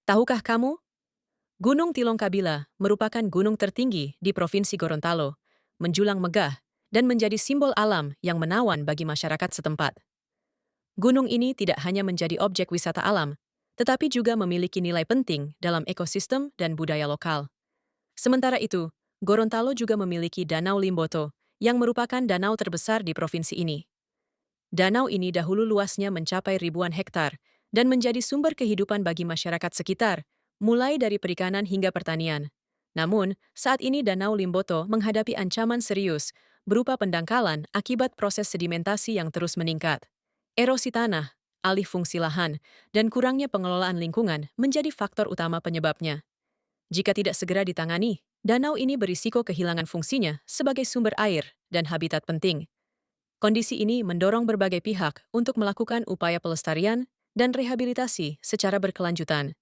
Tahukah kamu, Gunung Tilongkabila merupakan gunung tertinggi di Provinsi Gorontalo, menjulang megah dan menjadi simbol alam yang menawan bagi masyarakat setempat. Gunung ini tidak hanya menjadi objek wisata alam, tetapi juga memiliki nilai penting dalam ekosistem dan budaya lokal. Sementara itu, Gorontalo juga memiliki Danau Limboto, yang merupakan danau terbesar di provinsi ini. Danau ini dahulu luasnya mencapai ribuan hektar dan menjadi sumber kehidupan bagi masyarakat sekitar, mulai dari perikanan hingga pertanian. Namun, saat ini Danau Limboto menghadapi ancaman serius berupa pendangkalan akibat proses sedimentasi yang terus meningkat. Erosi tanah, alih fungsi lahan, dan kurangnya pengelolaan lingkungan menjadi faktor utama penyebabnya. Jika tidak segera ditangani, danau ini berisiko kehilangan fungsinya sebagai sumber air dan habitat penting. Kondisi ini mendorong berbagai pihak untuk melakukan upaya pelestarian dan rehabilitasi secara berkelanjutan.